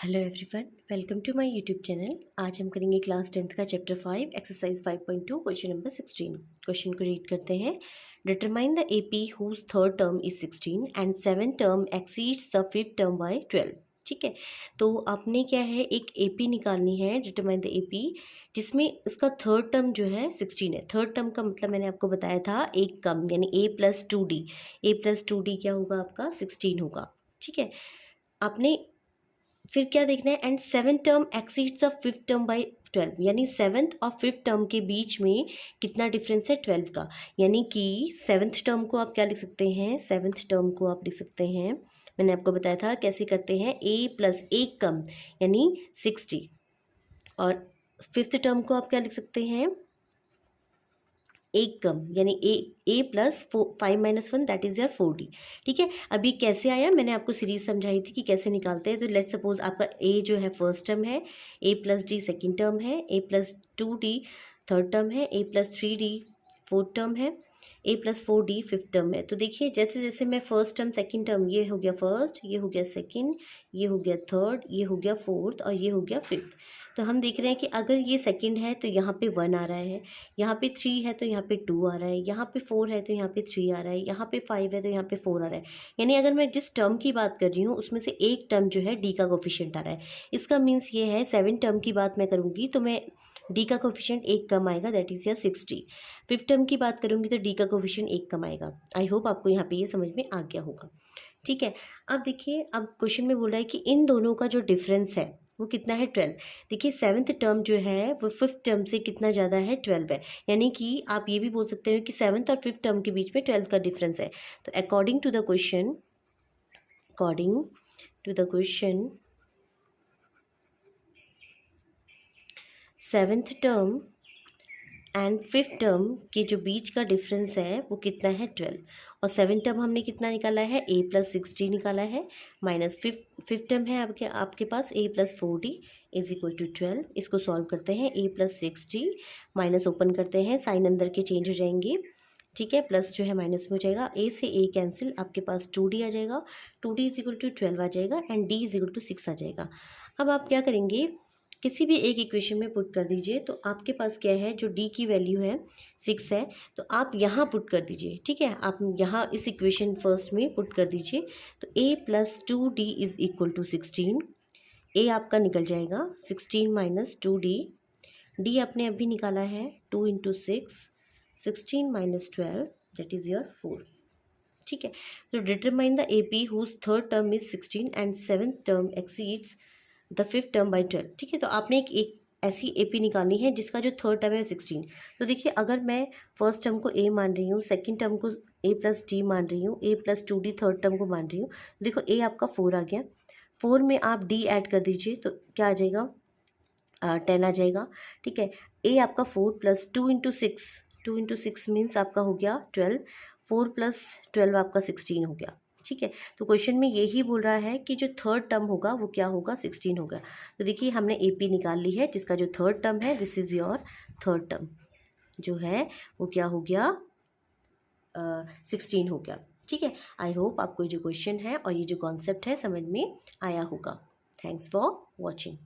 Hello everyone, welcome to my YouTube channel. आज हम करेंगे क्लास 10th का chapter 5 exercise 5.2 question number 16। Question को रीड करते हैं। Determine the AP whose third term is 16 and seven term exceeds the fifth term by 12। ठीक है, तो आपने क्या है, एक एपी निकालनी है, डिटरमाइन द एपी, जिसमें इसका थर्ड टर्म जो है 16 है। थर्ड टर्म का मतलब मैंने आपको बताया था एक कम, यानी a प्लस टू डी क्या होगा आपका 16 होगा। ठीक है, आपने फिर क्या देखना है, and seven term exceeds of fifth term by 12, यानी सेवन्थ और फिफ्थ टर्म के बीच में कितना डिफरेंस है 12 का। यानी कि सेवन्थ टर्म को आप क्या लिख सकते हैं, सेवन्थ टर्म को आप लिख सकते हैं, मैंने आपको बताया था कैसे करते हैं, a प्लस एक कम यानी 60, और फिफ्थ टर्म को आप क्या लिख सकते हैं, एक कम यानी A plus 5 - 1 that is your 4d। ठीक है, अभी कैसे आया, मैंने आपको सीरीज समझाई थी कि कैसे निकालते हैं। तो लेट सपोज आपका ए जो है फर्स्ट टर्म है, ए प्लस डी सेकेंड टर्म है, ए प्लस 2d थर्ड टर्म है, ए प्लस 3d फोर्थ टर्म है, ए प्लस 4d फिफ्थ टर्म है। तो देखिए जैसे जैसे मैं फर्स्ट टर्म सेकेंड टर्म, ये हो गया फर्स्ट, ये हो गया सेकेंड, ये हो गया थर्ड, ये हो गया फोर्थ और ये हो गया फिफ्थ। तो हम देख रहे हैं कि अगर ये सेकेंड है तो यहाँ पे 1 आ रहा है, यहाँ पे 3 है तो यहाँ पे 2 आ रहा है, यहाँ पे 4 है तो यहाँ पे 3 आ रहा है, यहाँ पे 5 है तो यहाँ पे 4 आ रहा है। यानी अगर मैं जिस टर्म की बात कर रही हूँ उसमें से एक टर्म जो है डी का कोफिशिएंट आ रहा है। इसका मीन्स ये है, 7 टर्म की बात मैं करूँगी तो मैं डी का कोफिशिएंट एक कम आएगा, दैट इज़ या 60। फिफ्थ टर्म की बात करूँगी तो डी का कोफिशिएंट एक कम आएगा। आई होप आपको यहाँ पे ये समझ में आ गया होगा। ठीक है, अब देखिए, अब क्वेश्चन में बोल रहा है कि इन दोनों का जो डिफरेंस है वो कितना है, 12। देखिए सेवन्थ टर्म जो है वो फिफ्थ टर्म से कितना ज़्यादा है, 12 है। यानी कि आप ये भी बोल सकते हो कि सेवन्थ और फिफ्थ टर्म के बीच में 12 का डिफरेंस है। तो according to the question seventh term and fifth term के जो बीच का डिफरेंस है वो कितना है, 12। और सेवन टर्म हमने कितना निकाला है, a प्लस 6d निकाला है, माइनस फिफ्थ टर्म है आपके पास a plus 4d is equal to 12। इसको सॉल्व करते हैं, a plus 6d minus open करते हैं, साइन अंदर के चेंज हो जाएंगे। ठीक है, प्लस जो है माइनस में हो जाएगा, a से a कैंसिल, आपके पास 2d आ जाएगा, 2d इज इक्वल टू 12 आ जाएगा, and d is equal to 6 आ जाएगा। अब आप क्या करेंगे, किसी भी एक इक्वेशन में पुट कर दीजिए। तो आपके पास क्या है, जो d की वैल्यू है 6 है, तो आप यहाँ पुट कर दीजिए। ठीक है, आप यहाँ इस इक्वेशन फर्स्ट में पुट कर दीजिए। तो a plus 2d is equal to 16, a आपका निकल जाएगा 16 माइनस 2d, d आपने अभी निकाला है 2 into 6, 16 minus 12 that is your 4। ठीक है, तो determine the A P whose third term is 16 and seventh term exceeds the fifth term by 12। ठीक है, तो आपने एक ऐसी एपी निकालनी है जिसका जो थर्ड टर्म है 16। तो देखिए, अगर मैं फर्स्ट टर्म को a मान रही हूँ, सेकंड टर्म को a प्लस डी मान रही हूँ, a plus 2d third term को मान रही हूँ, तो देखो a आपका 4 आ गया, 4 में आप d ऐड कर दीजिए तो क्या आ जाएगा, 10 आ जाएगा। ठीक है, a आपका 4 प्लस 2 इंटू 6 मीन्स आपका हो गया 12, 4 प्लस 12 आपका 16 हो गया। ठीक है, तो क्वेश्चन में यही बोल रहा है कि जो थर्ड टर्म होगा वो क्या होगा, 16 होगा। तो देखिए हमने AP निकाल ली है, जिसका जो थर्ड टर्म है, this is your third term जो है वो क्या हो गया, 16 हो गया। ठीक है, आई होप आपको जो क्वेश्चन है और ये जो कॉन्सेप्ट है समझ में आया होगा। Thanks for watching.